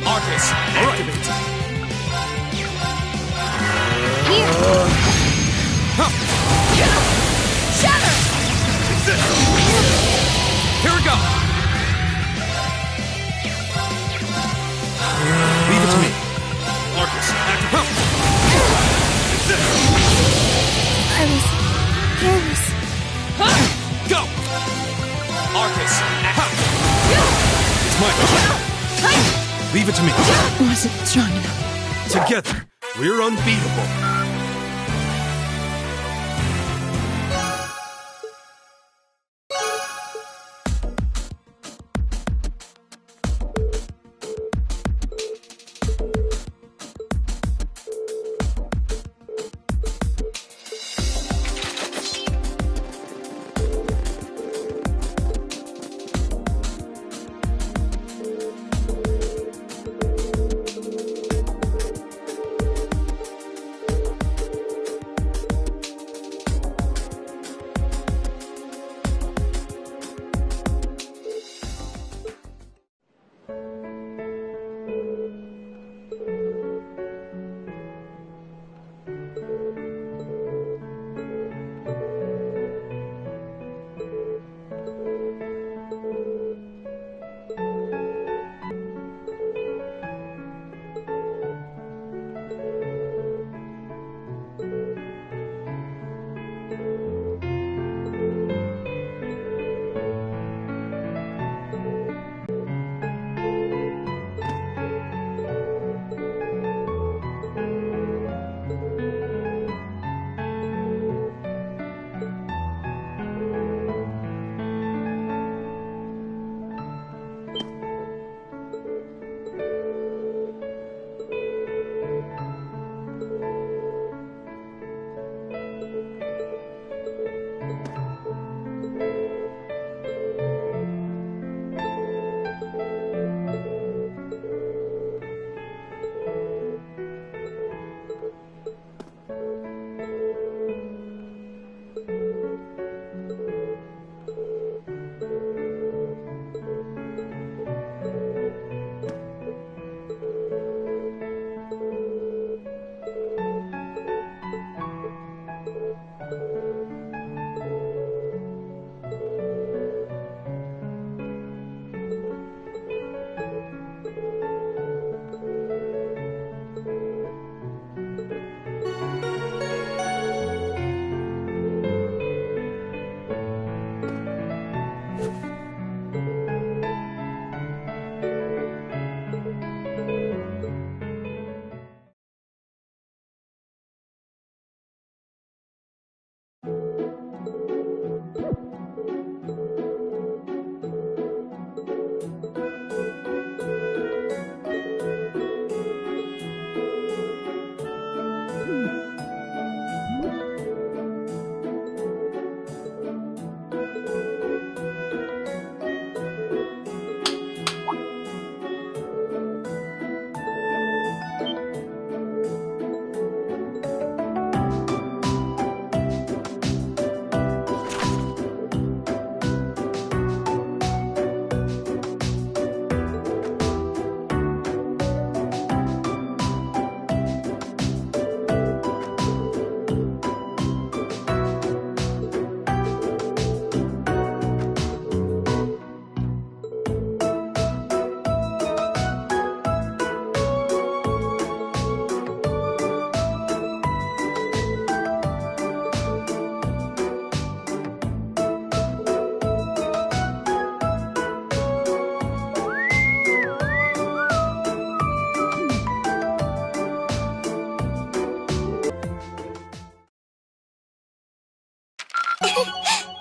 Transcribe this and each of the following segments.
Arcus, activate! Here! Shatter! Here we go! Leave it to me. Arcus, activate! I was careless. Go! Arcus, activate! It's my turn. Leave it to me. Wasn't strong enough. Together, we're unbeatable.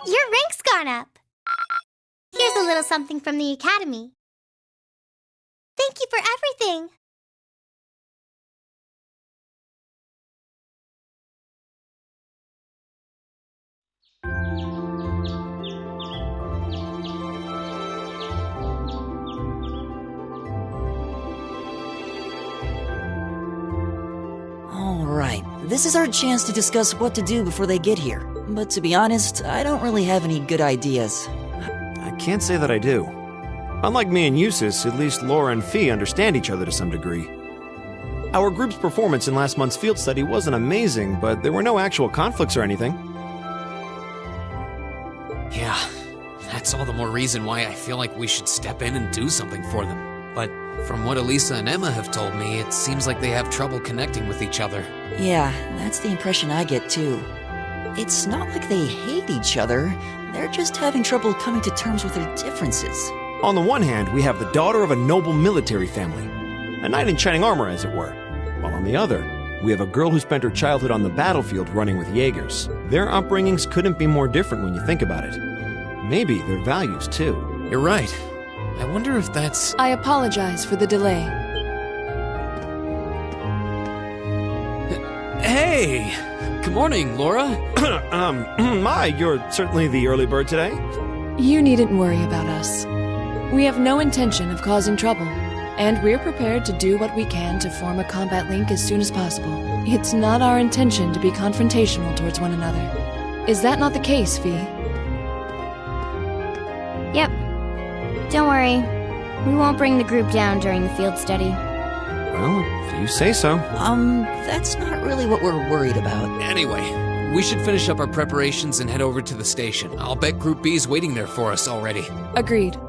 Your rank's gone up. Here's a little something from the Academy. Thank you for everything. Alright, this is our chance to discuss what to do before they get here. But to be honest, I don't really have any good ideas. I can't say that I do. Unlike me and Eustace, at least Laura and Fee understand each other to some degree. Our group's performance in last month's field study wasn't amazing, but there were no actual conflicts or anything. Yeah, that's all the more reason why I feel like we should step in and do something for them. But from what Elisa and Emma have told me, it seems like they have trouble connecting with each other. Yeah, that's the impression I get too. It's not like they hate each other, they're just having trouble coming to terms with their differences. On the one hand, we have the daughter of a noble military family, a knight in shining armor, as it were. While on the other, we have a girl who spent her childhood on the battlefield running with Jaegers. Their upbringings couldn't be more different when you think about it. Maybe their values, too. You're right. I wonder if that's... I apologize for the delay. Hey! Good morning, Laura. You're certainly the early bird today. You needn't worry about us. We have no intention of causing trouble, and we're prepared to do what we can to form a combat link as soon as possible. It's not our intention to be confrontational towards one another. Is that not the case, Fee? Yep. Don't worry. We won't bring the group down during the field study. Well, if you say so. That's not really what we're worried about. Anyway, we should finish up our preparations and head over to the station. I'll bet Group B's waiting there for us already. Agreed.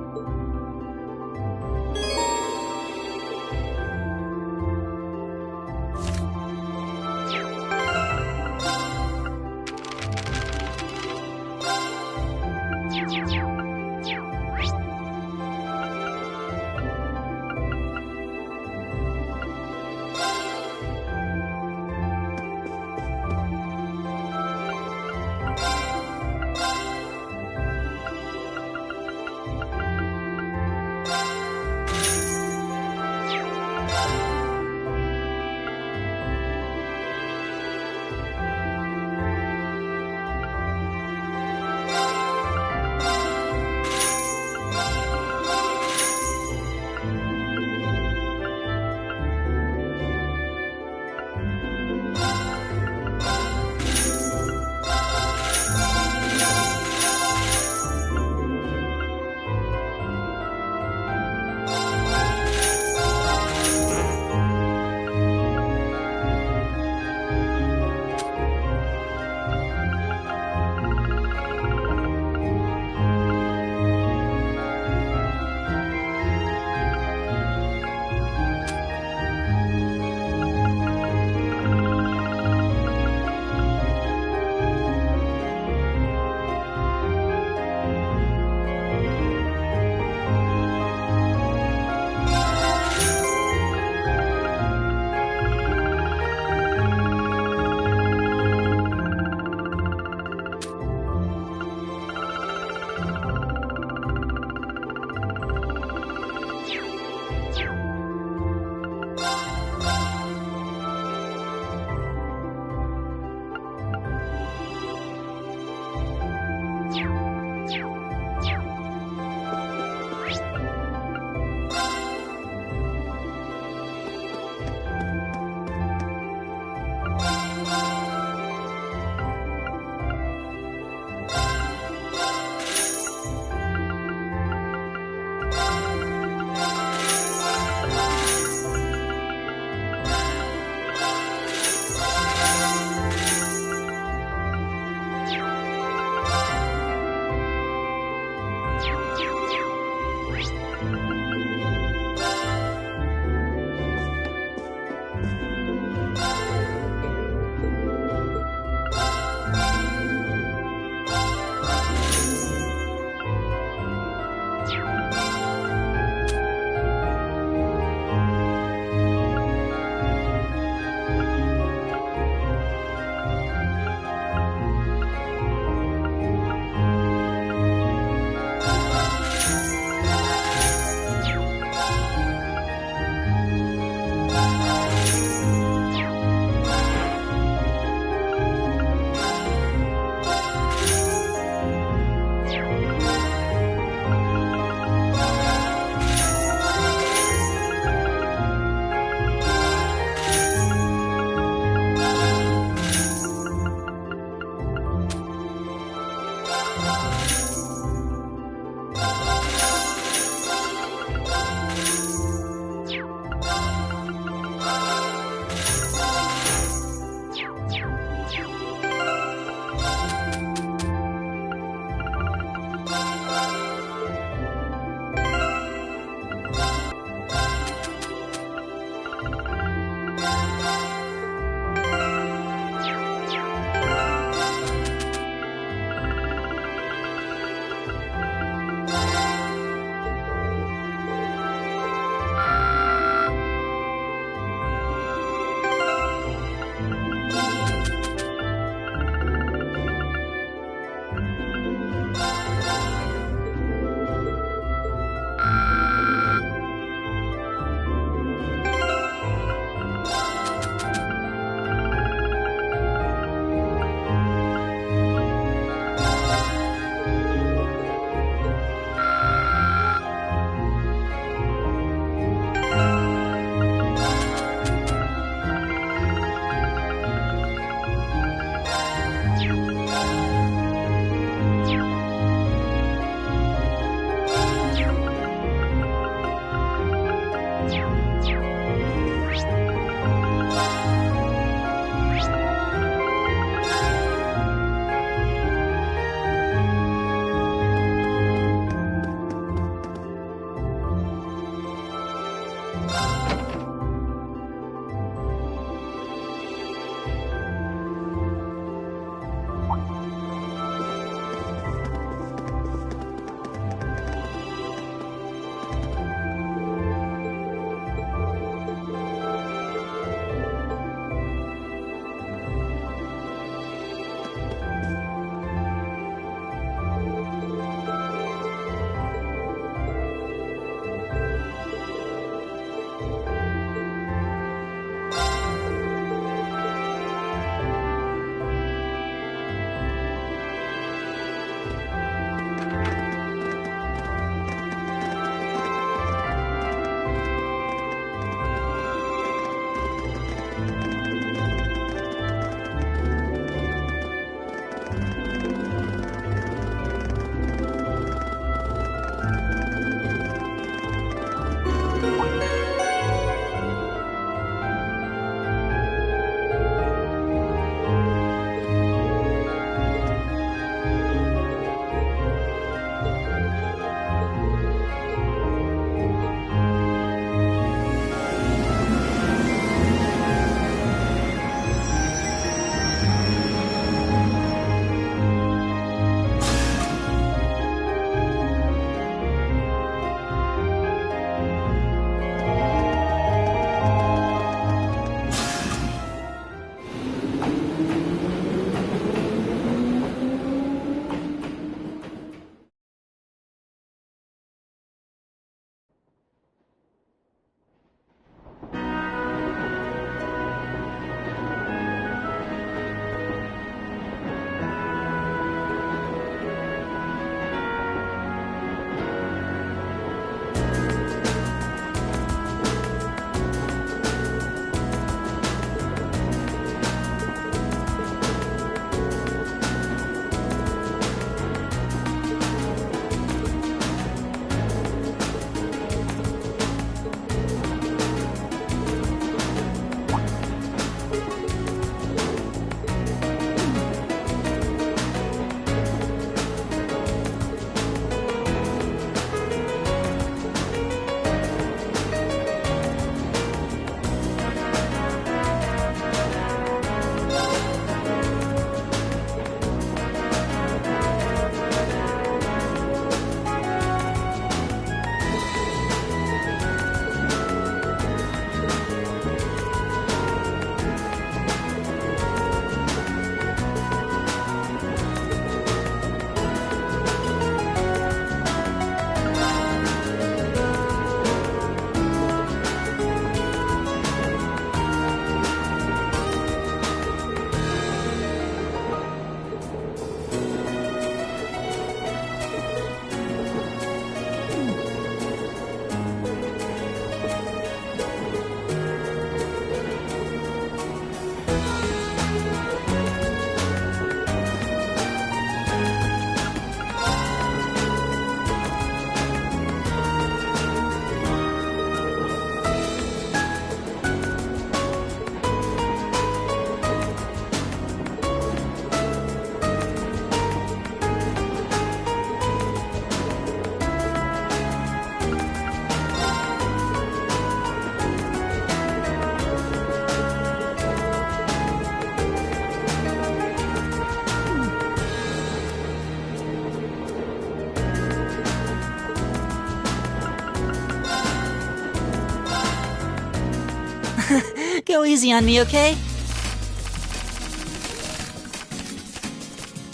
Go easy on me, okay?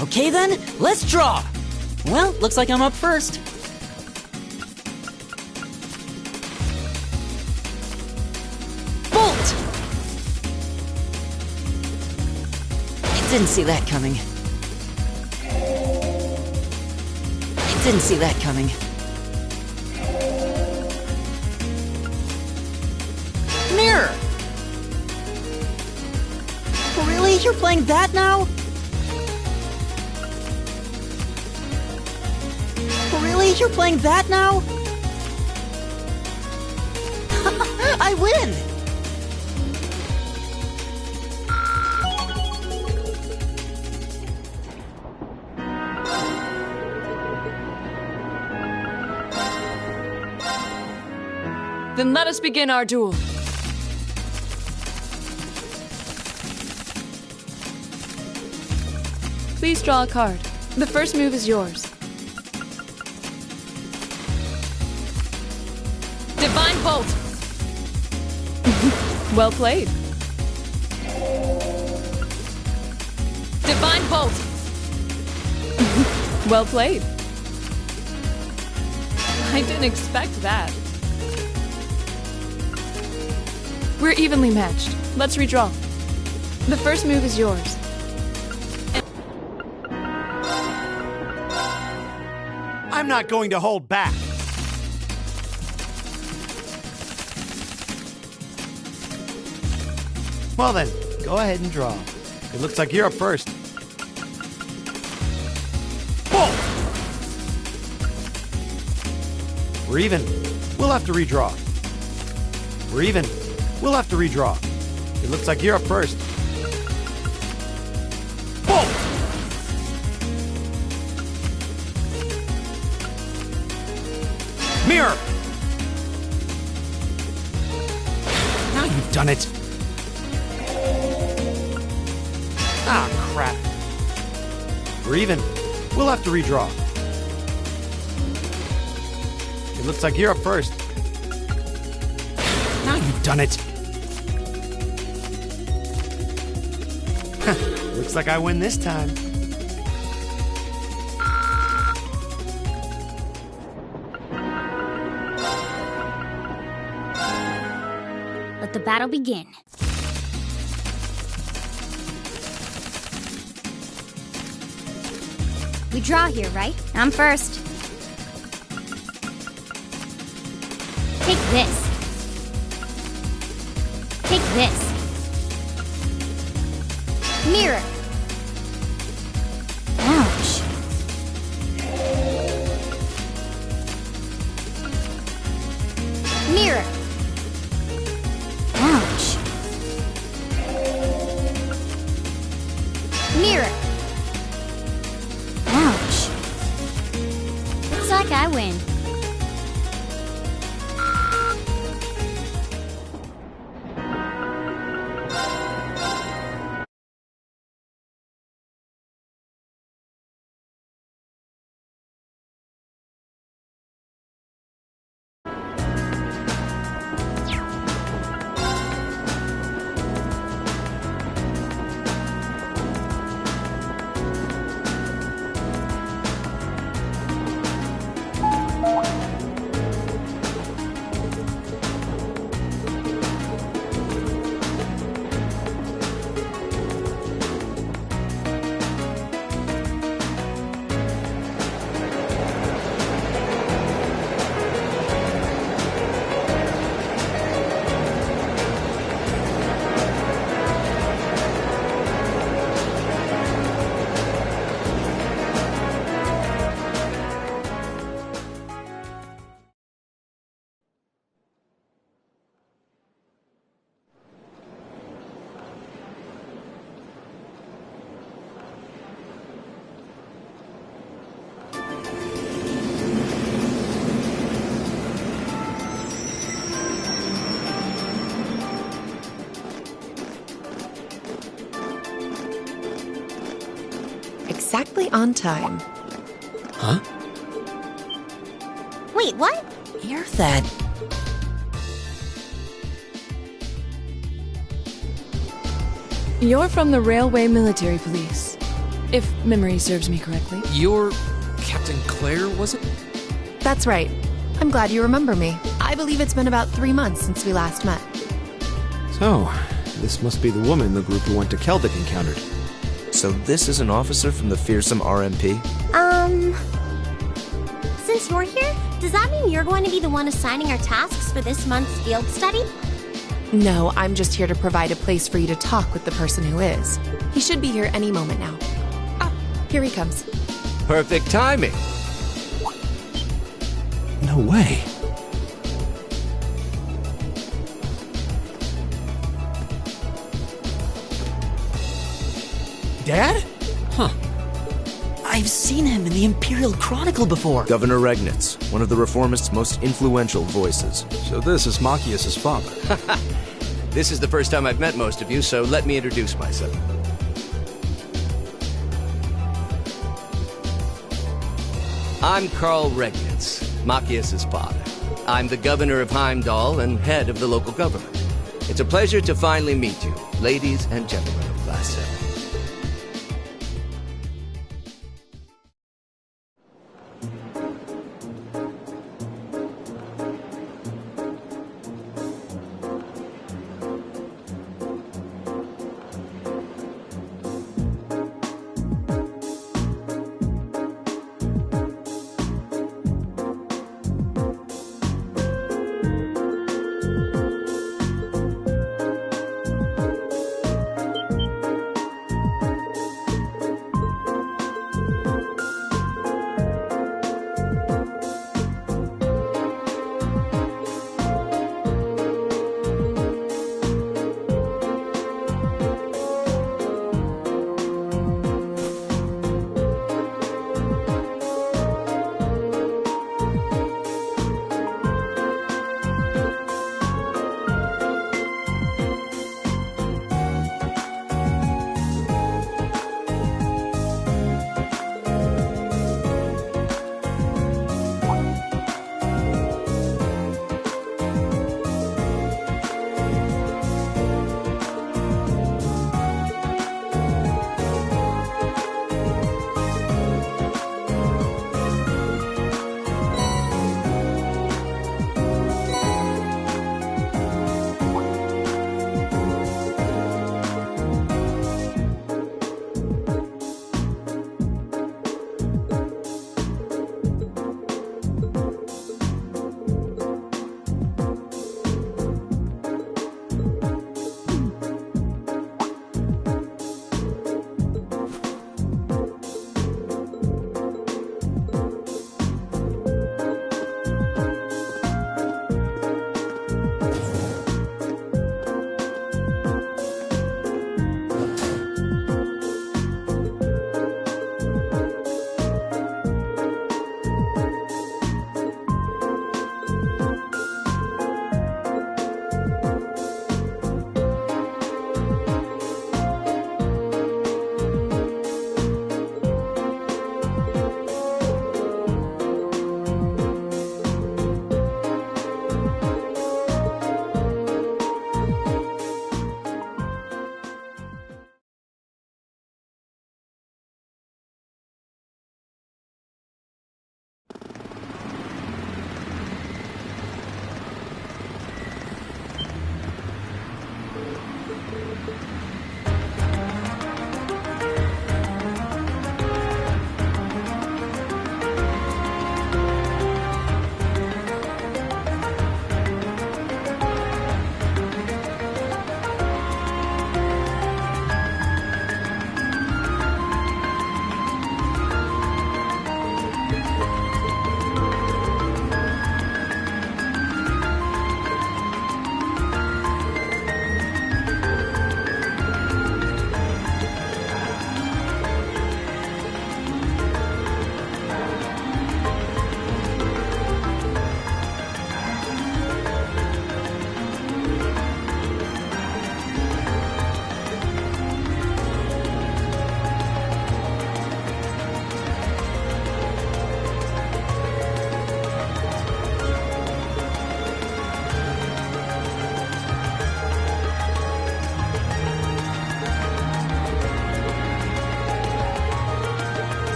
Okay then, let's draw! Well, looks like I'm up first. Bolt! I didn't see that coming. I didn't see that coming. Mirror! Really? You're playing that now? Really? You're playing that now? I win! Then let us begin our duel. Please draw a card. The first move is yours. Divine Bolt! Well played. Divine Bolt! Well played. I didn't expect that. We're evenly matched. Let's redraw. The first move is yours. I'm not going to hold back. Well then, go ahead and draw. It looks like you're up first. Bolt! We're even. We'll have to redraw. We're even. We'll have to redraw. It looks like you're up first. Bolt! Mirror! Now you've done it. Ah, crap. We're even. We'll have to redraw. It looks like you're up first. Now you've done it. Looks like I win this time. Let the battle begin. We draw here, right? I'm first. Take this. Take this. Mirror. Ouch. Mirror. Ouch. Mirror. Ouch. Looks like I win. Exactly on time. Huh? Wait, what? Hear that? You're from the Railway Military Police, if memory serves me correctly. You're Captain Claire, was it? That's right. I'm glad you remember me. I believe it's been about 3 months since we last met. So, this must be the woman the group who went to Keldic encountered. So this is an officer from the fearsome RMP? Since you're here, does that mean you're going to be the one assigning our tasks for this month's field study? No, I'm just here to provide a place for you to talk with the person who is. He should be here any moment now. Ah, here he comes. Perfect timing. No way. dad? Huh. I've seen him in the Imperial Chronicle before. Governor Regnitz, one of the Reformists' most influential voices. So this is Machias' father. This is the first time I've met most of you, so let me introduce myself. I'm Karl Regnitz, Machias' father. I'm the governor of Heimdall and head of the local government. It's a pleasure to finally meet you, ladies and gentlemen of Class 7.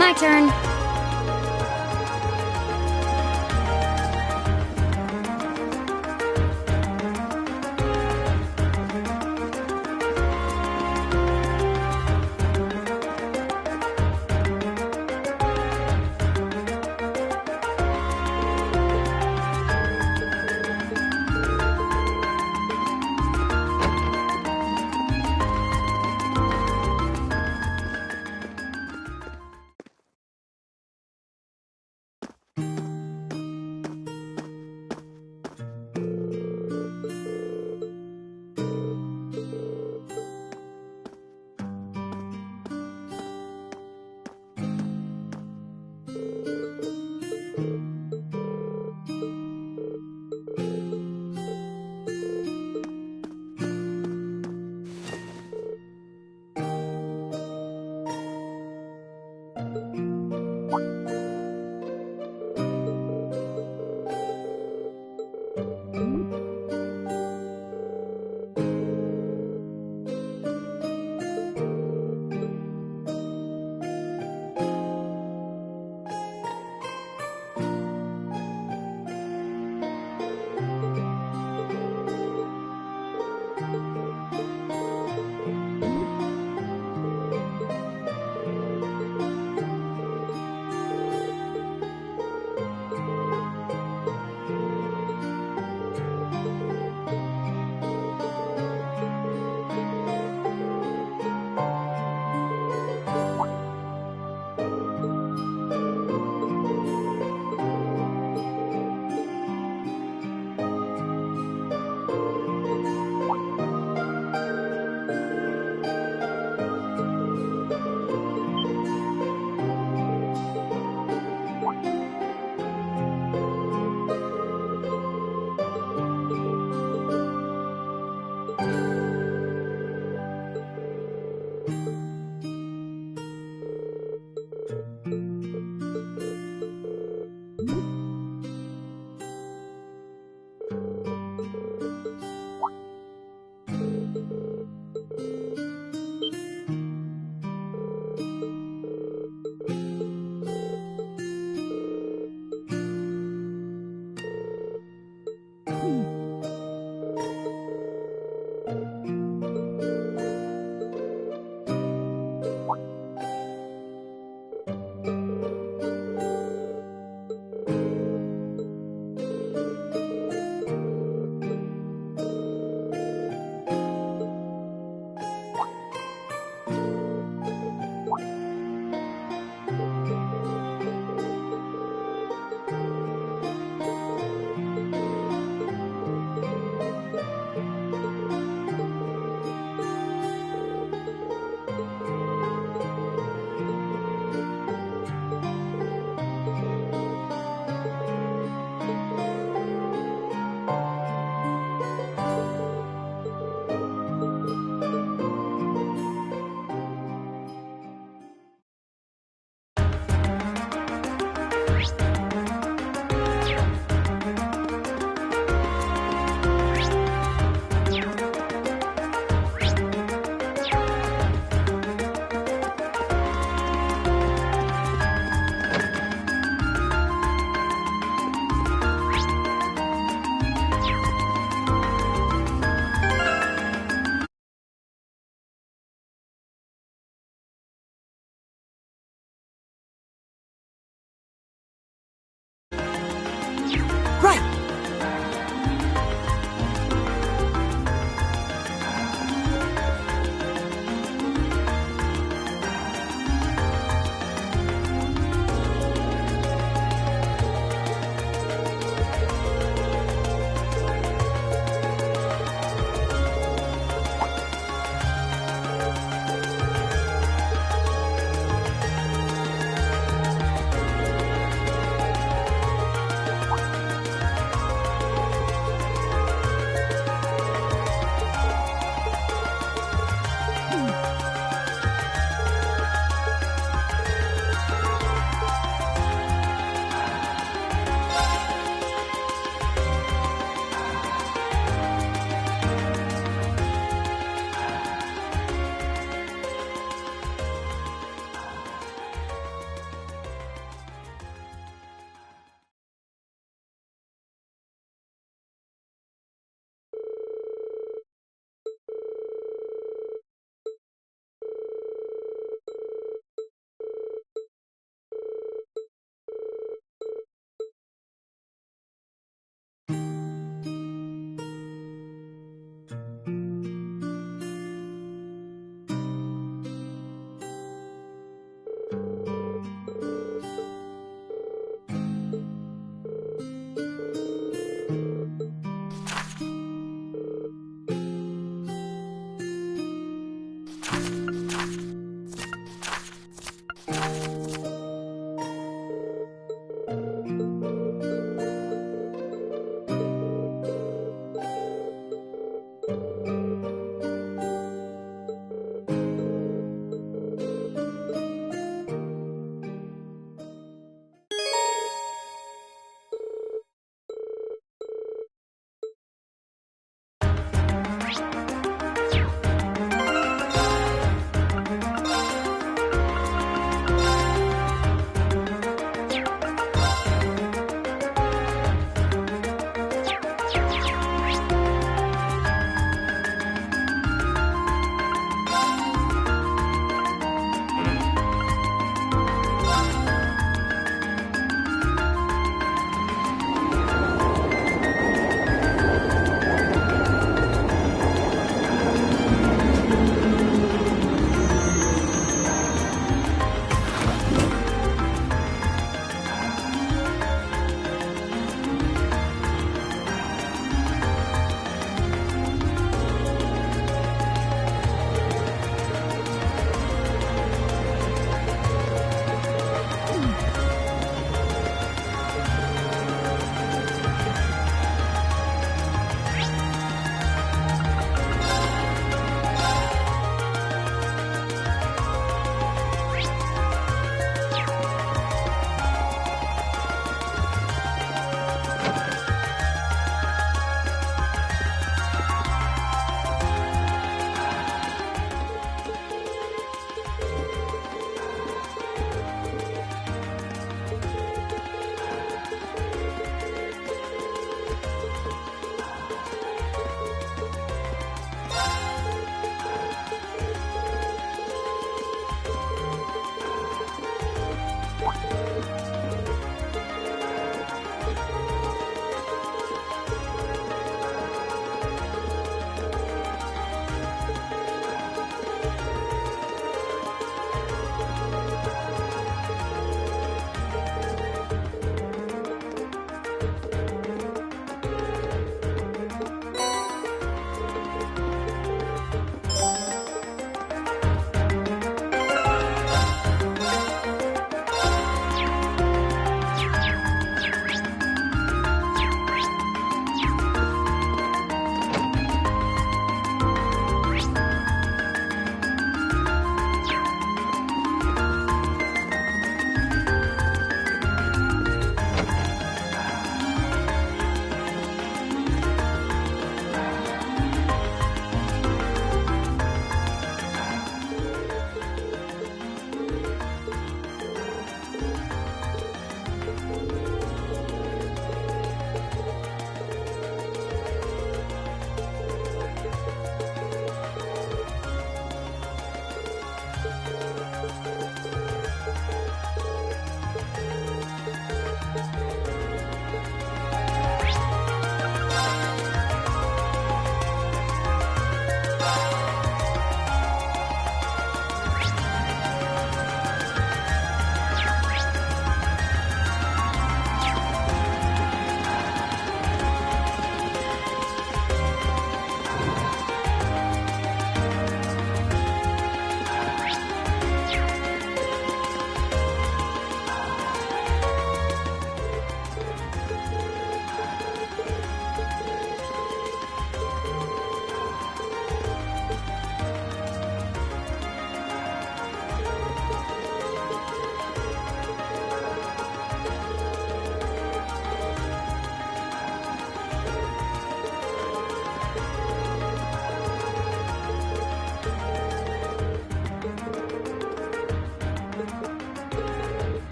My turn.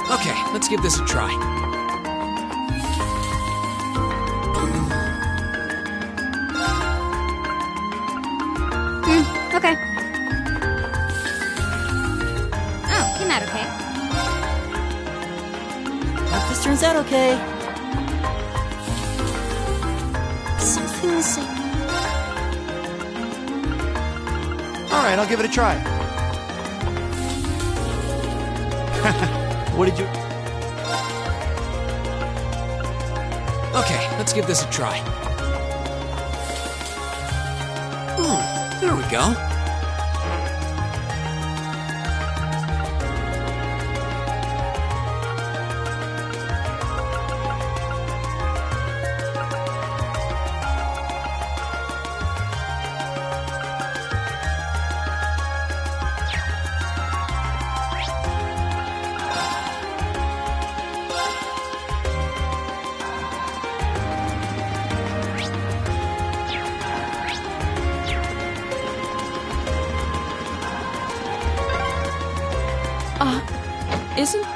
Okay, let's give this a try. Okay. Oh, came out okay. Hope this turns out okay. Something's... Alright, I'll give it a try. What did you... Okay, let's give this a try. There we go. Isn't...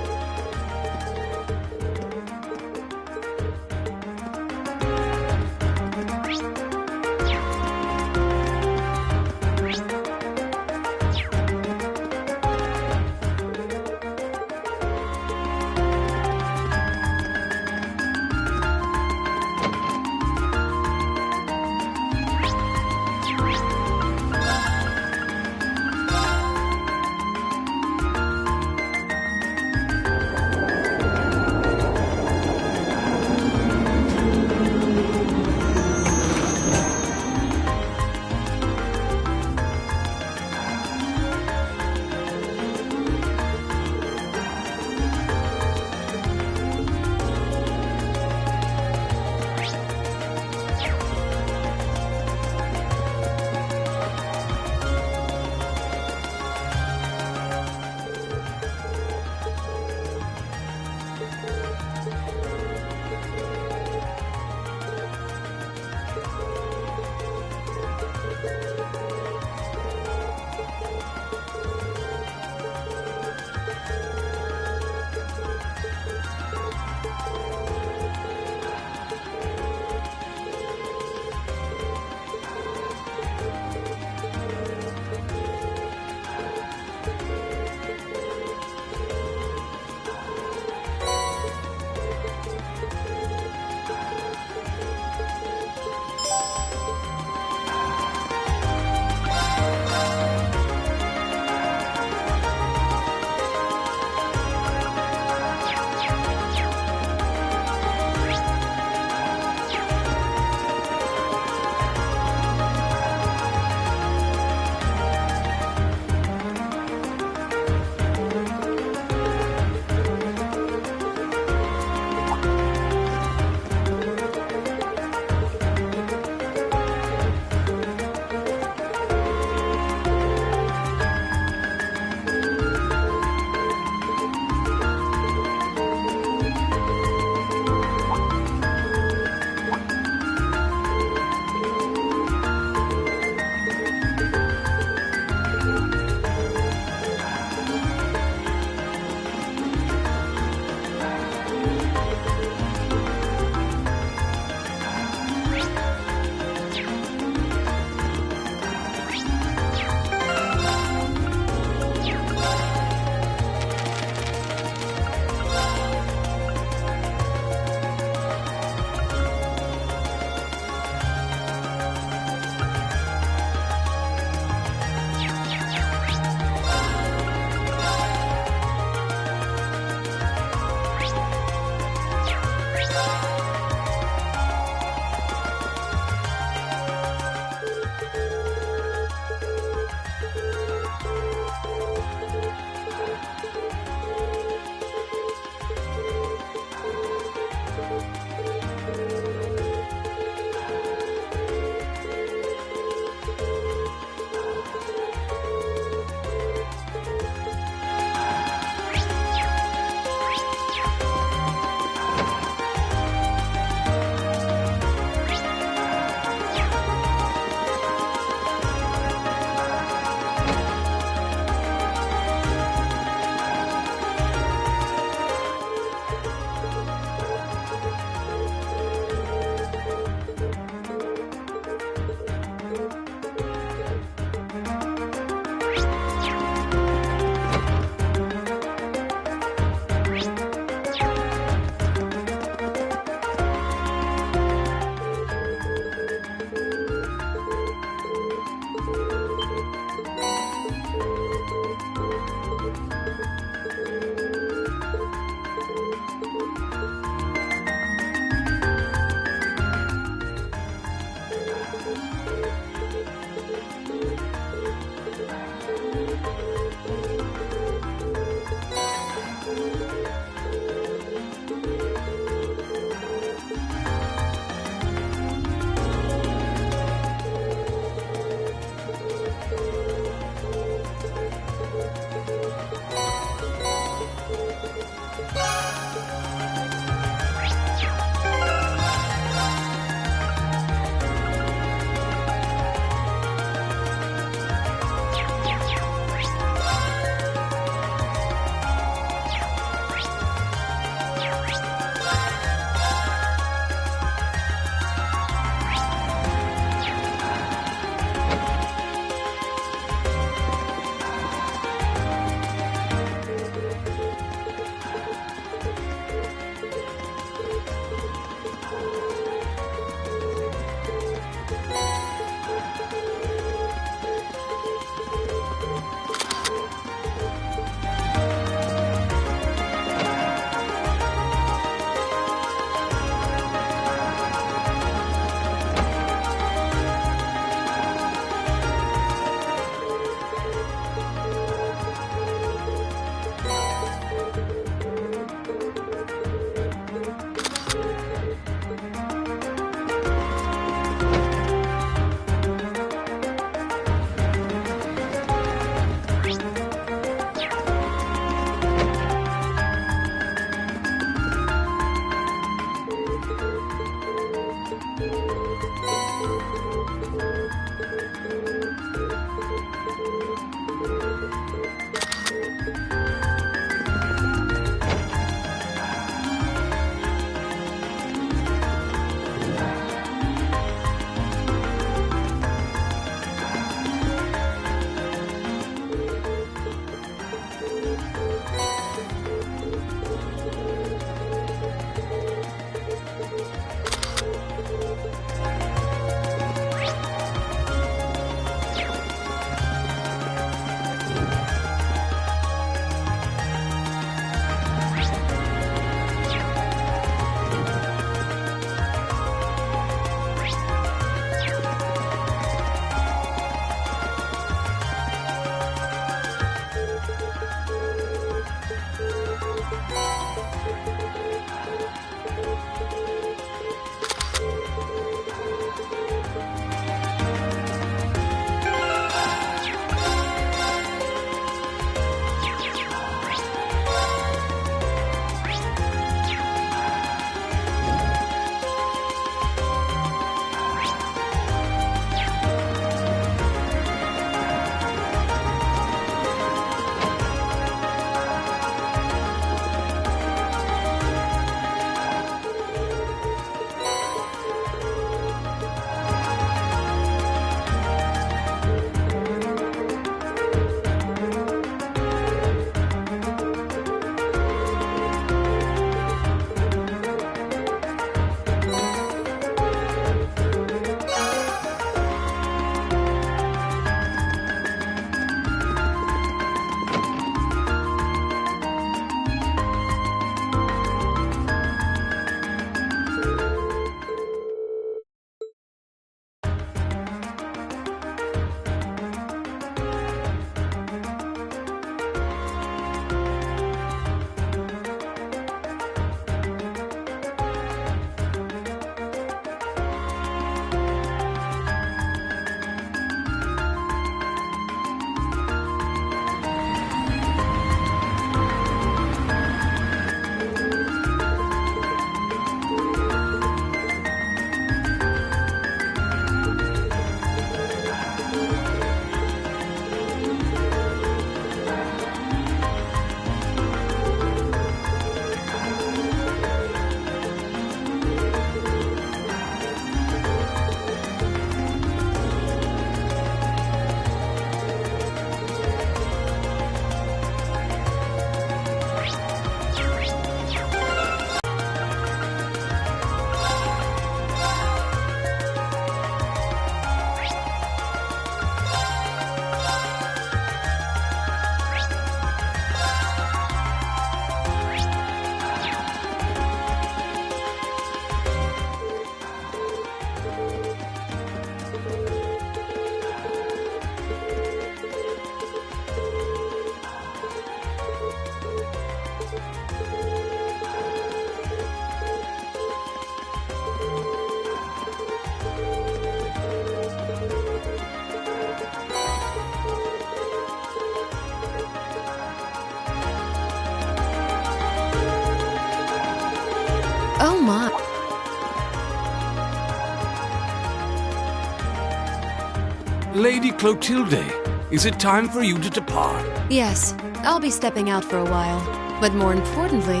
Lady Clotilde, is it time for you to depart? Yes, I'll be stepping out for a while. But more importantly,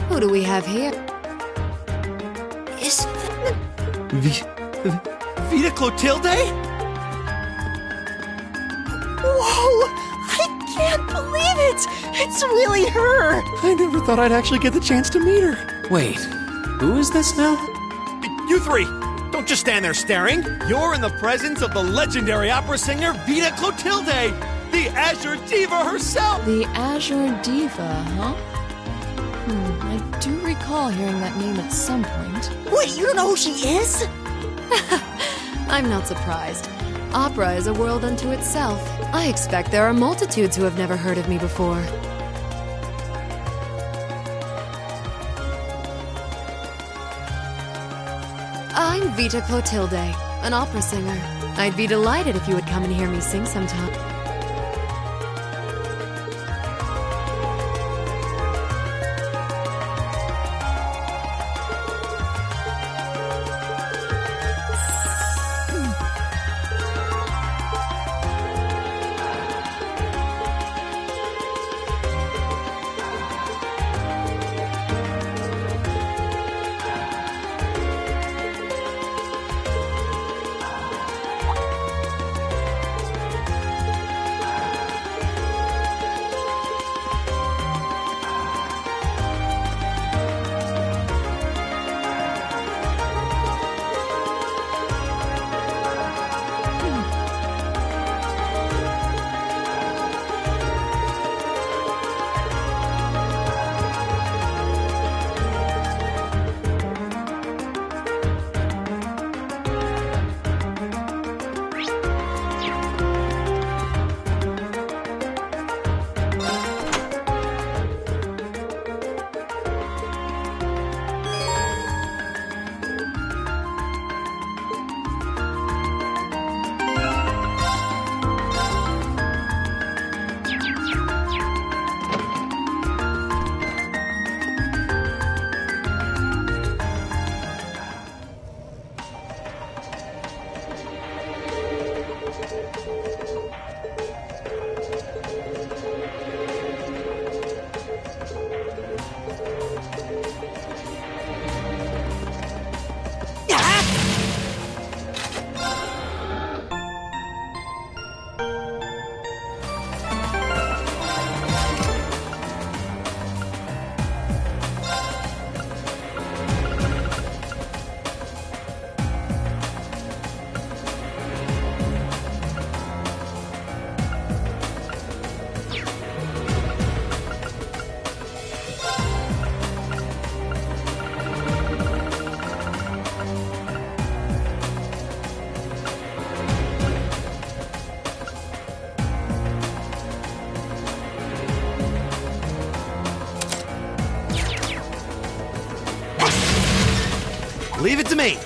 who do we have here? Is that... Vita Clotilde? Whoa! I can't believe it! It's really her! I never thought I'd actually get the chance to meet her. Wait, who is this now? You three! Don't just stand there staring! You're in the presence of the legendary opera singer Vita Clotilde! The Azure Diva herself! The Azure Diva, huh? I do recall hearing that name at some point. Wait, you don't know who she is? I'm not surprised. Opera is a world unto itself. I expect there are multitudes who have never heard of me before. I'm Vita Clotilde, an opera singer. I'd be delighted if you would come and hear me sing sometime. Leave it to me.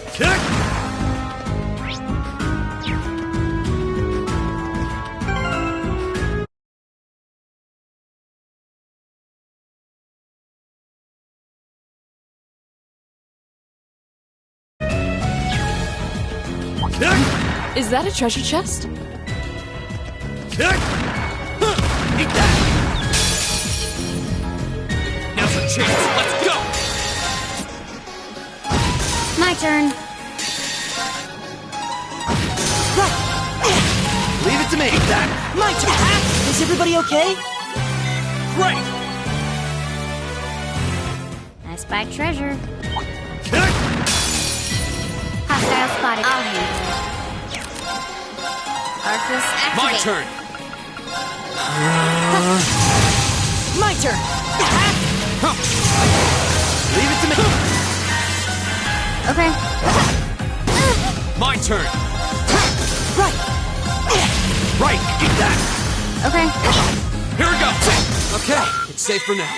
Is that a treasure chest? Eat that! Now's our chance. Let's go! My turn. Leave it to me. Eat that! My turn! Is everybody okay? Great! I spy treasure. Hostile spotted. I'll handle it. Arcus activate. My turn! My turn! Leave it to me. Okay. My turn! Right! Right! Eat that! Okay. Here we go! Okay, it's safe for now.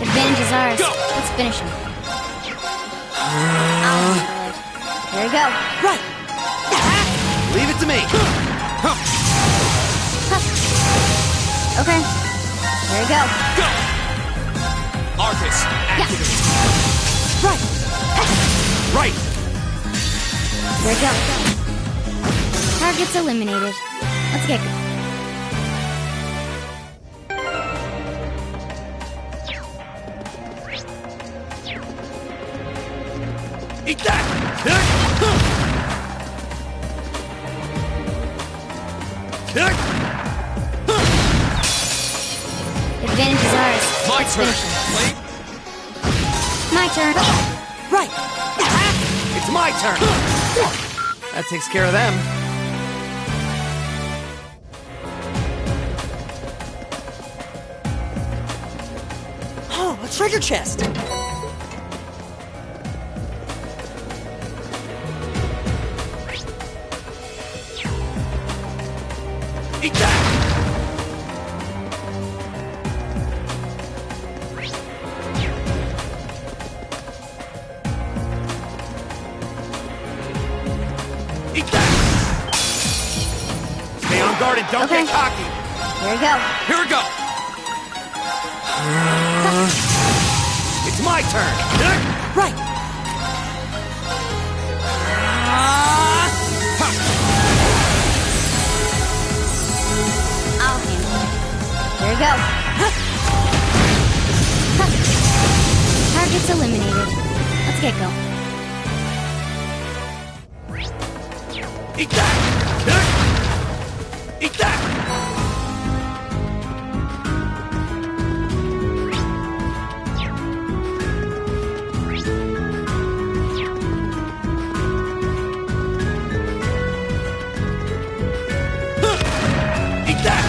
Advantage is ours. Go. Let's finish him. Here we go. Right! Leave it to me! Okay. Here we go. Go! Arcus, activate. Right! Right! Here we go. Target's eliminated. Let's get going. Eat that! Advantage is ours. My Let's turn. finish him. Wait. My turn. Right! It's my turn! That takes care of them. Oh, a treasure chest! Eat that! Eat that! Stay on guard and don't Okay. get cocky! Here we go. Here we go. It's my turn! Right! I'll handle it. Here we go. Target's eliminated. Let's get going. Eat that! Eat that! Eat that!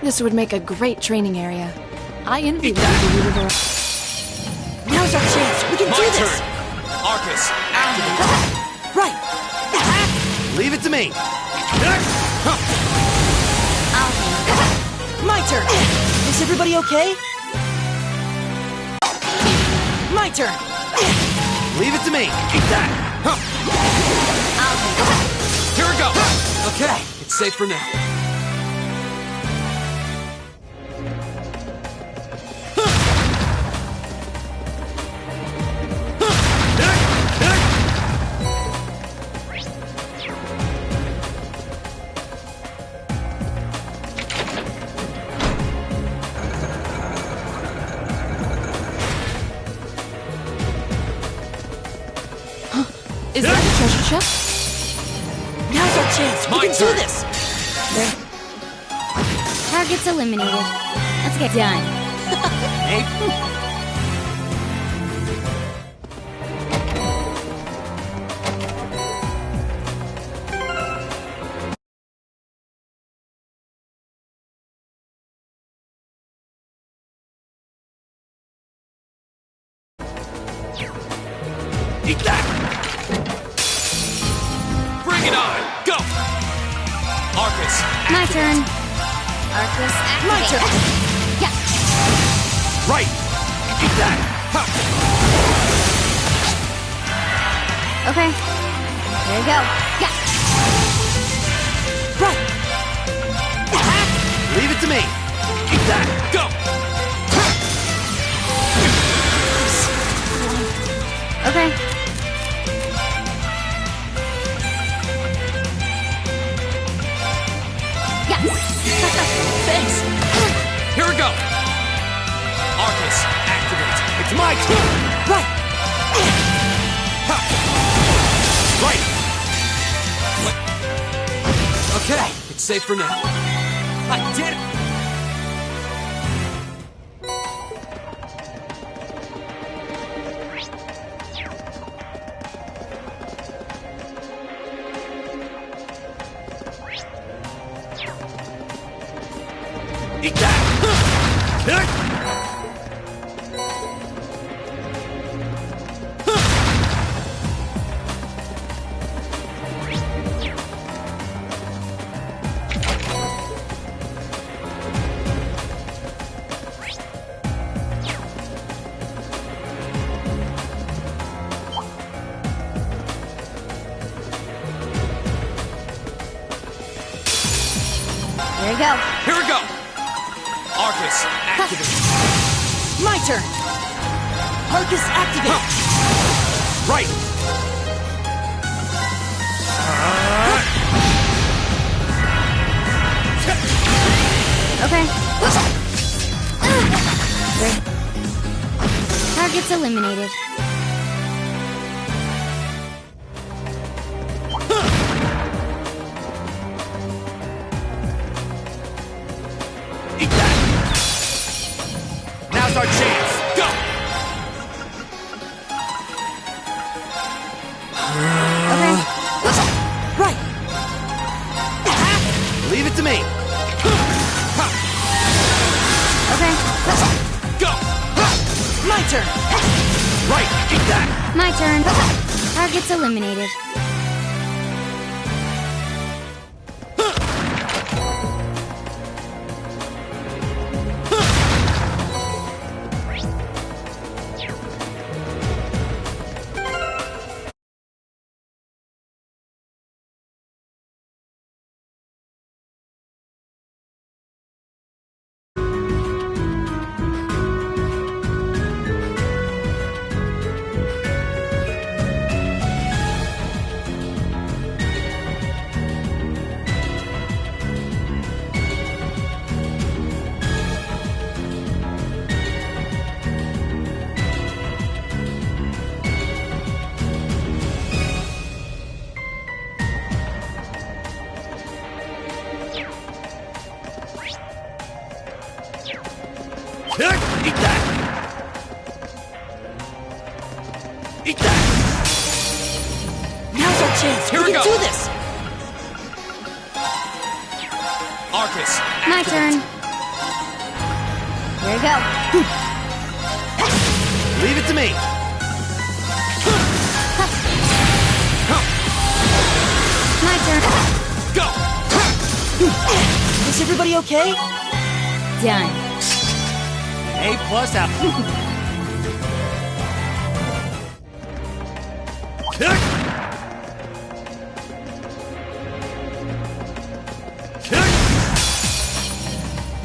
This would make a great training area. I envy the people who live around. Now's our chance! We can My do turn. this! Arcus, activate. Right! Leave it to me! I'll handle it. My turn! Is everybody okay? My turn! Leave it to me! Eat that! I'll handle it. Here we go. Okay, it's safe for now. Is that a treasure chest? Now's our chance! We My can turn. do this! Target's eliminated. Let's get done. Eat that! Bring it on. Go. Arcus, My activate. turn. Arcus, activate. My turn. Yeah. Right! Eat that! Okay. Here we go. Yeah. Right! Leave it to me! Eat that! Go. Okay. Yeah. Thanks! Here we go. Arcus, activate. It's my turn! Right! Right! Okay, it's safe for now. I did it. Eat that! Here we go. Here we go! Arcus, activate! My turn! Arcus, activate! Right! Okay. Great. Target's eliminated. Eat that! Now's our chance! Go! Okay. Right! Leave it to me. Okay. Go! My turn! Right! Eat that! My turn. Target's eliminated. Eat that! Eat that! Now's our chance! Here we can go. do this! Arcus, My turn. Here we go. Leave it to me. My turn. go! Is everybody okay? Done. A+ out.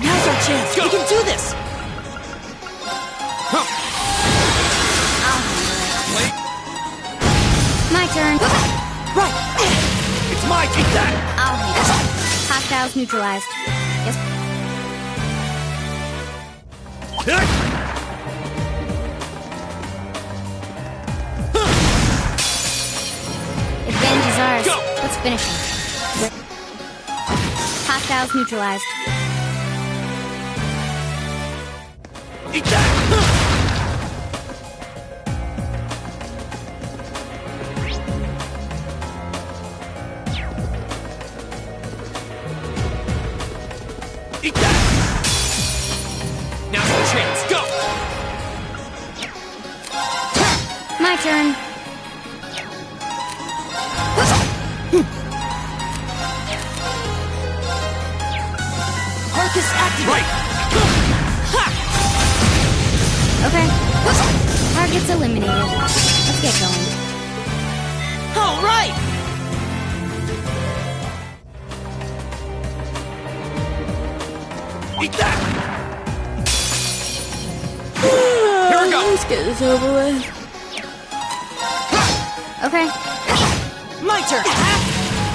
Now's our chance! Go. We can do this! Wait, My turn. Right! it's my eat that! I'll handle it. Hostiles neutralized. Yes. Advantage is ours. Go. Let's finish him. Hostiles neutralized. Eat that! Eat that! Now's our chance. Go! My turn. Arcus, activate! Right! Okay. Target's eliminated. Let's get going. All right! Eat that! Here we go! Let's get this over with. Okay. My turn!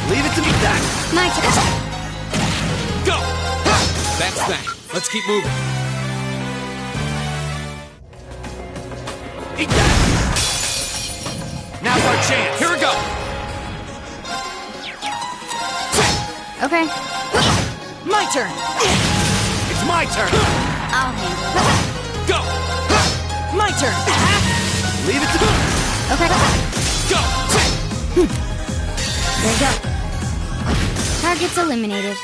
Leave it to me. That! My turn. Go! That's that. Let's keep moving. Eat that! Now's our chance. Here we go! Okay. My turn! It's my turn! I'll handle it. Go! My turn! Leave it to me. Okay. Go! There you go. Target's eliminated.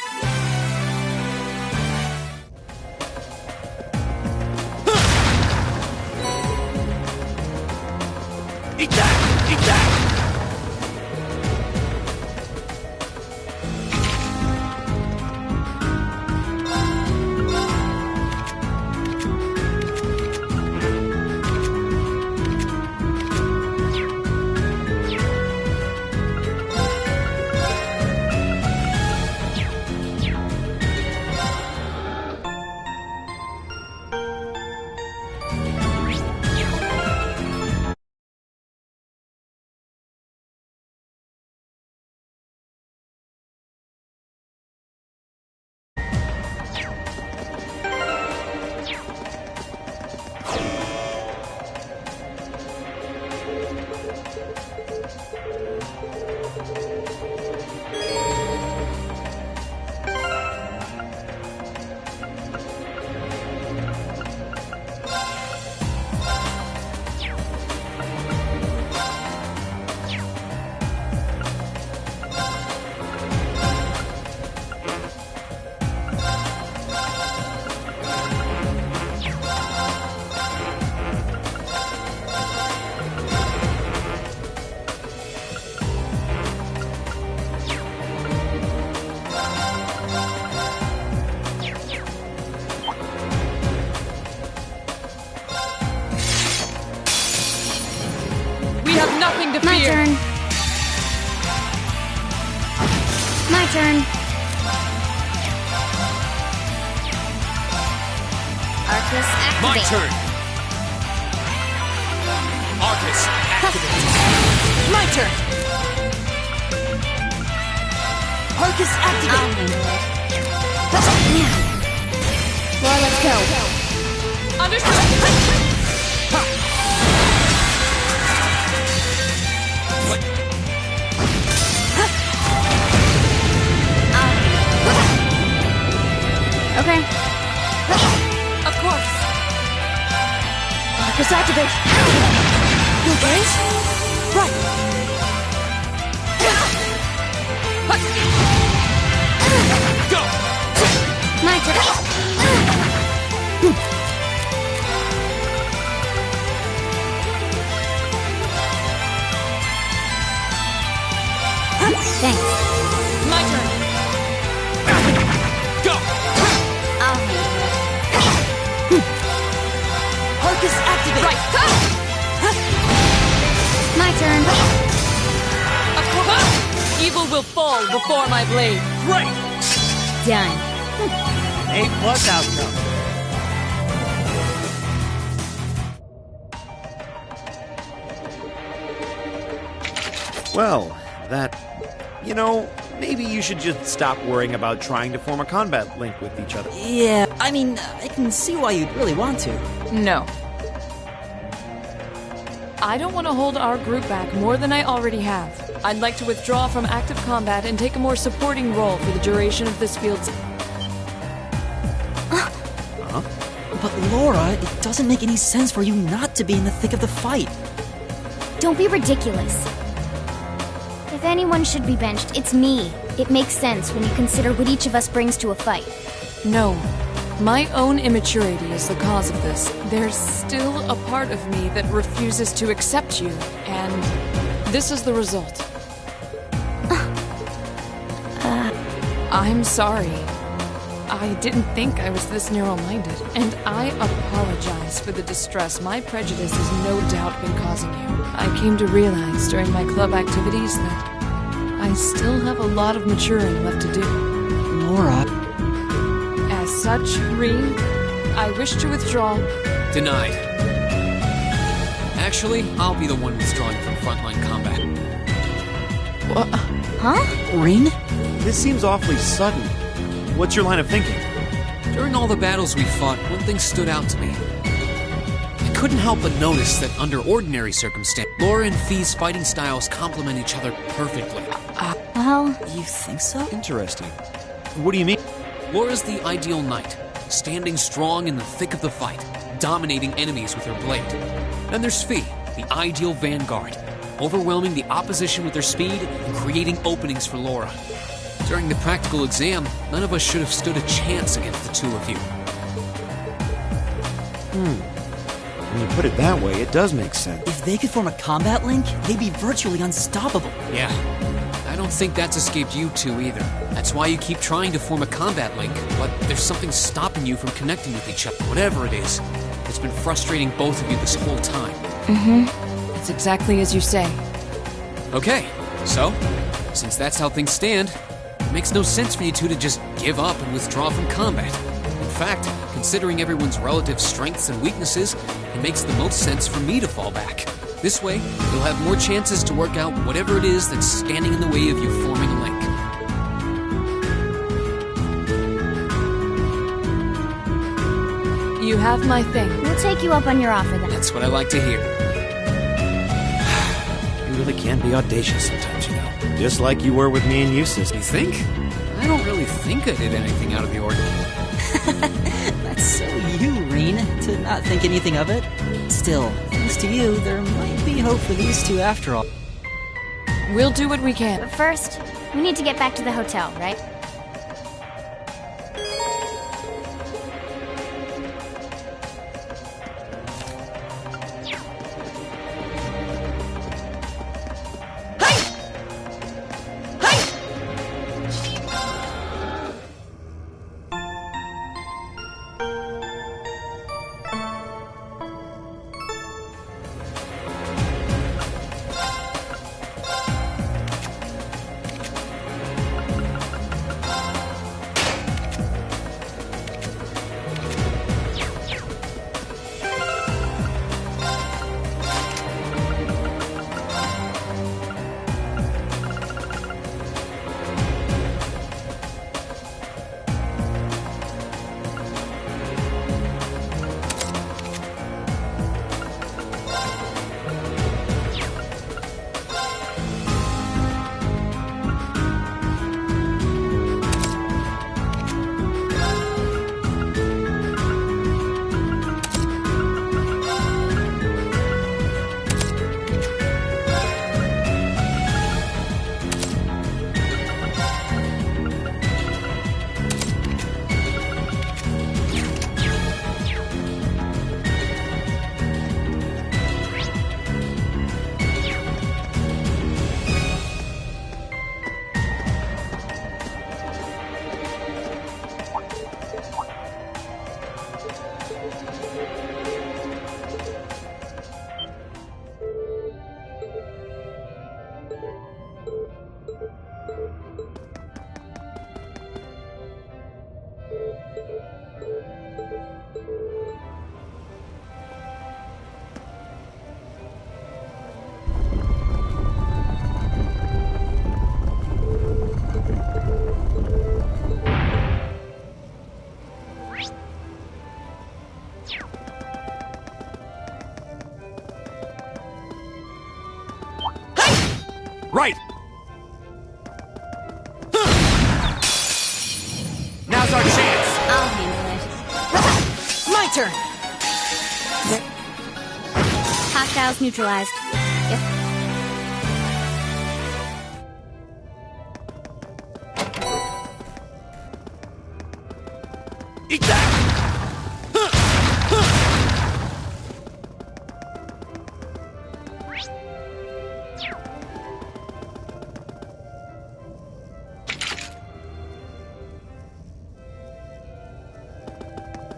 turn. My turn. Arcus activate. My turn. Arcus, activate. My turn. Arcus I'll activate. handle it. Well, let's go. Understood. Okay. Of course. Arcus activate. You okay? Right. Go! My turn. Thanks. My turn. Go! I'll handle it. Arcus activate. Right. My turn. Of course. Evil will fall before my blade. Right! Done. A+ outcome. Well, maybe you should just stop worrying about trying to form a combat link with each other. Yeah, I mean, I can see why you'd really want to. No. I don't want to hold our group back more than I already have. I'd like to withdraw from active combat and take a more supporting role for the duration of this field's... But Laura, it doesn't make any sense for you not to be in the thick of the fight. Don't be ridiculous. If anyone should be benched, it's me. It makes sense when you consider what each of us brings to a fight. No. My own immaturity is the cause of this. There's still a part of me that refuses to accept you, and this is the result. I'm sorry. I didn't think I was this narrow-minded, and I apologize for the distress my prejudice has no doubt been causing you. I came to realize during my club activities that I still have a lot of maturing left to do. Laura... As such, Rean, I wish to withdraw. Denied. Actually, I'll be the one withdrawing from frontline combat. What? Huh? Rean? This seems awfully sudden. What's your line of thinking? During all the battles we fought, one thing stood out to me. I couldn't help but notice that under ordinary circumstances, Laura and Fee's fighting styles complement each other perfectly. Well... You think so? Interesting. What do you mean? Laura's the ideal knight, standing strong in the thick of the fight, dominating enemies with her blade. Then there's Fee, the ideal vanguard, overwhelming the opposition with her speed and creating openings for Laura. During the practical exam, none of us should have stood a chance against the two of you. When you put it that way, it does make sense. If they could form a combat link, they'd be virtually unstoppable. Yeah, I don't think that's escaped you two either. That's why you keep trying to form a combat link, but there's something stopping you from connecting with each other. Whatever it is, it's been frustrating both of you this whole time. Mm-hmm. It's exactly as you say. Okay, so, since that's how things stand, it makes no sense for you two to just give up and withdraw from combat. In fact, considering everyone's relative strengths and weaknesses, it makes the most sense for me to fall back. This way, you'll have more chances to work out whatever it is that's standing in the way of you forming a link. You have my thing. We'll take you up on your offer then. That's what I like to hear. You really can be audacious sometimes, Just like you were with me and Eustace. You think? I don't really think I did anything out of the ordinary. That's so you, Rean, to not think anything of it. Still, thanks to you, there might be hope for these two after all. We'll do what we can. But first, we need to get back to the hotel, right? turn. Hostiles neutralized. Yep. Eat that!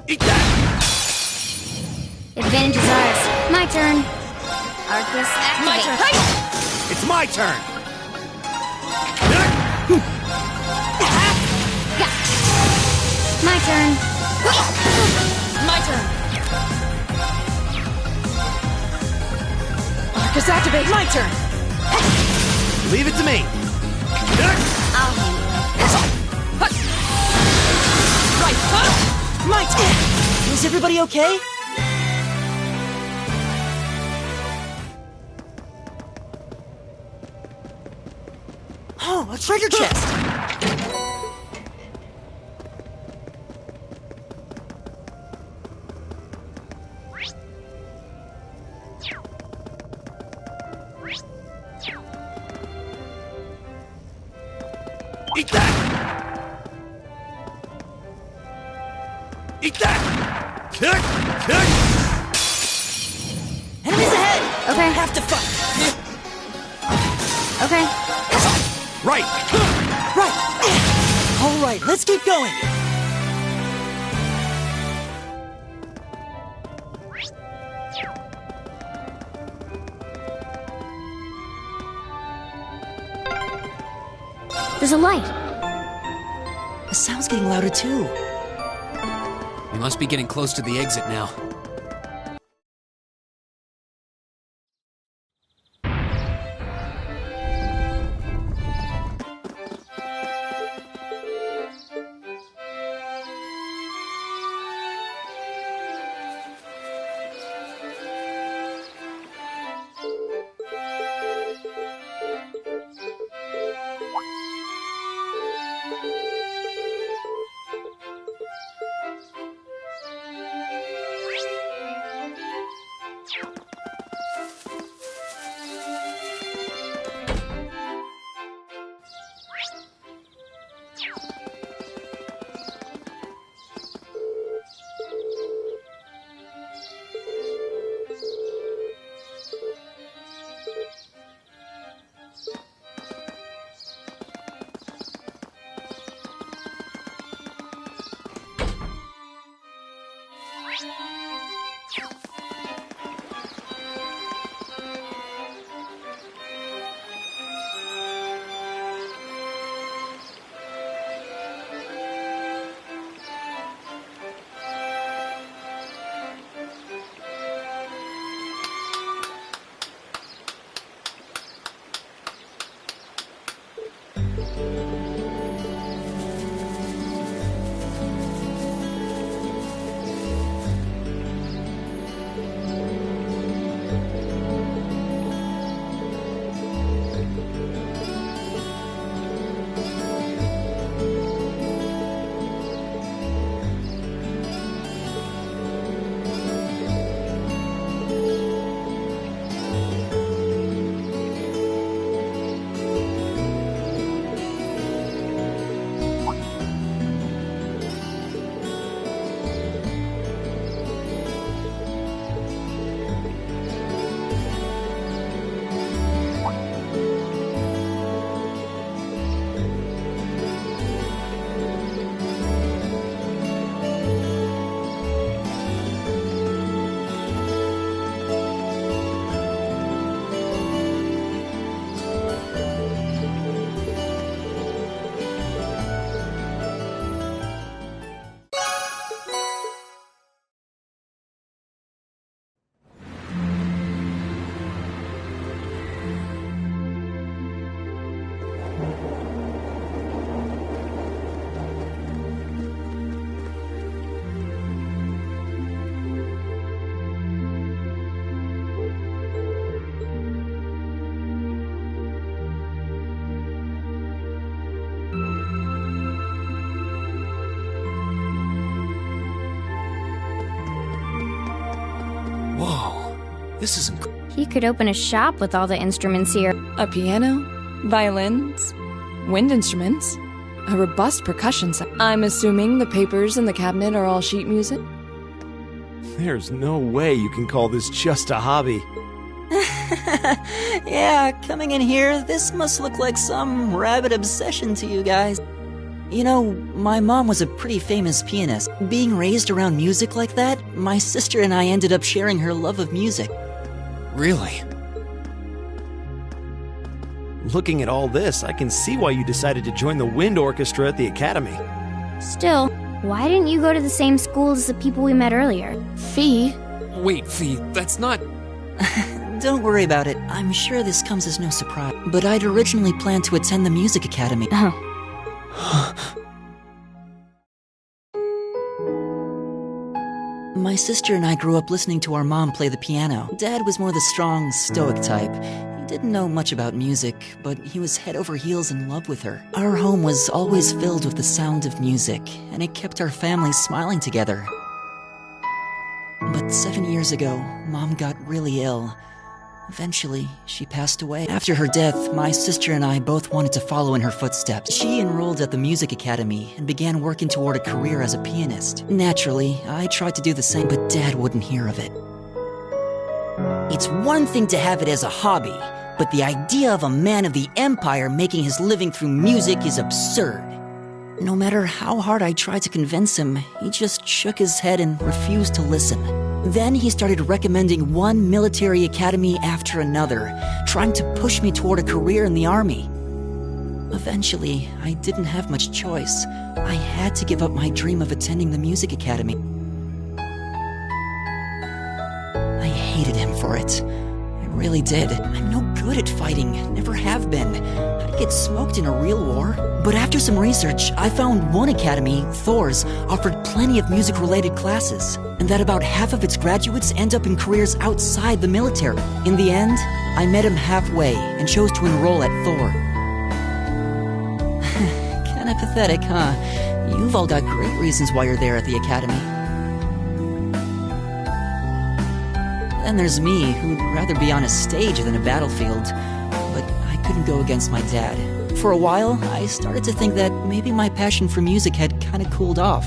Eat that! Advantage is ours. My turn. Arcus activate. My turn. It's my turn! My turn. My turn. Arcus activate. My turn. Leave it to me! I'll handle it. Right. My turn. Is everybody okay? Oh, a treasure chest! Eat that! Eat that! Kick! Kick! Enemies ahead! Okay. Have to fight! Okay. Right! Right! Alright, let's keep going! There's a light. The sound's getting louder too. We must be getting close to the exit now. This is He could open a shop with all the instruments here. A piano, violins, wind instruments, a robust percussion set. I'm assuming the papers in the cabinet are all sheet music? There's no way you can call this just a hobby. Yeah, coming in here, this must look like some rabid obsession to you guys. You know, my mom was a pretty famous pianist. Being raised around music like that, my sister and I ended up sharing her love of music. Really? Looking at all this, I can see why you decided to join the wind orchestra at the academy. Still, why didn't you go to the same school as the people we met earlier? Fee? Wait, Fee, that's not... Don't worry about it. I'm sure this comes as no surprise. But I'd originally planned to attend the music academy. My sister and I grew up listening to our mom play the piano. Dad was more the strong, stoic type. He didn't know much about music, but he was head over heels in love with her. Our home was always filled with the sound of music, and it kept our family smiling together. But 7 years ago, Mom got really ill. Eventually, she passed away. After her death, my sister and I both wanted to follow in her footsteps. She enrolled at the music academy and began working toward a career as a pianist. Naturally, I tried to do the same, but Dad wouldn't hear of it. It's one thing to have it as a hobby, but the idea of a man of the Empire making his living through music is absurd. No matter how hard I tried to convince him, he just shook his head and refused to listen. Then he started recommending one military academy after another, trying to push me toward a career in the army. Eventually, I didn't have much choice. I had to give up my dream of attending the music academy. I hated him for it. I really did. I'm no good at fighting, never have been. I'd get smoked in a real war. But after some research, I found one academy, Thor's, offered plenty of music-related classes, and that about half of its graduates end up in careers outside the military. In the end, I met him halfway and chose to enroll at Thor. Kinda pathetic, huh? You've all got great reasons why you're there at the academy. Then there's me, who'd rather be on a stage than a battlefield, but I couldn't go against my dad. For a while, I started to think that maybe my passion for music had kinda cooled off.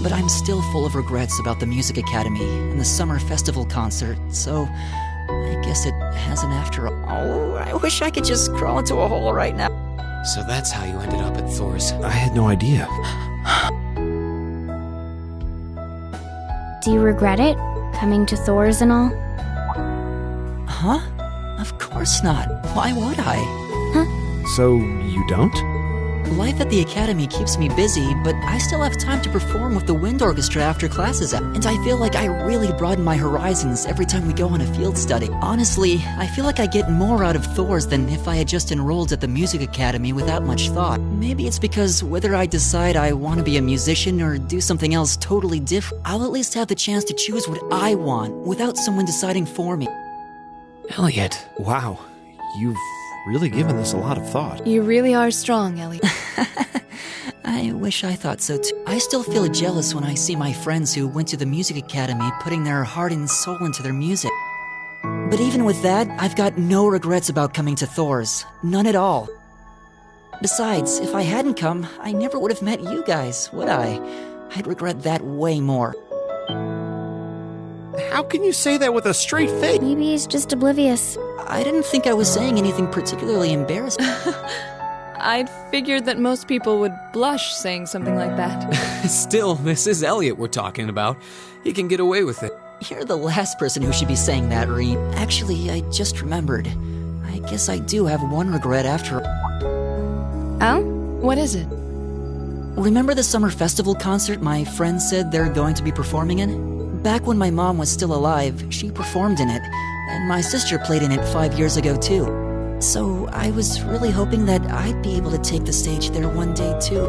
But I'm still full of regrets about the music academy and the summer festival concert, so I guess it hasn't after all. Oh, I wish I could just crawl into a hole right now. So that's how you ended up at Thor's. I had no idea. Do you regret it? Coming to Thor's and all? Huh? Of course not. Why would I? So, you don't? Life at the academy keeps me busy, but I still have time to perform with the wind orchestra after classes end, and I feel like I really broaden my horizons every time we go on a field study. Honestly, I feel like I get more out of Thor's than if I had just enrolled at the music academy without much thought. Maybe it's because whether I decide I want to be a musician or do something else totally different, I'll at least have the chance to choose what I want without someone deciding for me. Elliot. Wow, you've really given this a lot of thought. You really are strong, Elliot. I wish I thought so too. I still feel jealous when I see my friends who went to the music academy putting their heart and soul into their music. But even with that, I've got no regrets about coming to Thor's. None at all. Besides, if I hadn't come, I never would have met you guys, would I? I'd regret that way more. How can you say that with a straight face? Maybe he's just oblivious. I didn't think I was saying anything particularly embarrassing. I'd figured that most people would blush saying something like that. Still, this is Elliot we're talking about. He can get away with it. You're the last person who should be saying that, Reed. Actually, I just remembered. I guess I do have one regret after all. Oh? What is it? Remember the summer festival concert my friends said they're going to be performing in? Back when my mom was still alive, she performed in it, and my sister played in it 5 years ago too. So I was really hoping that I'd be able to take the stage there one day too.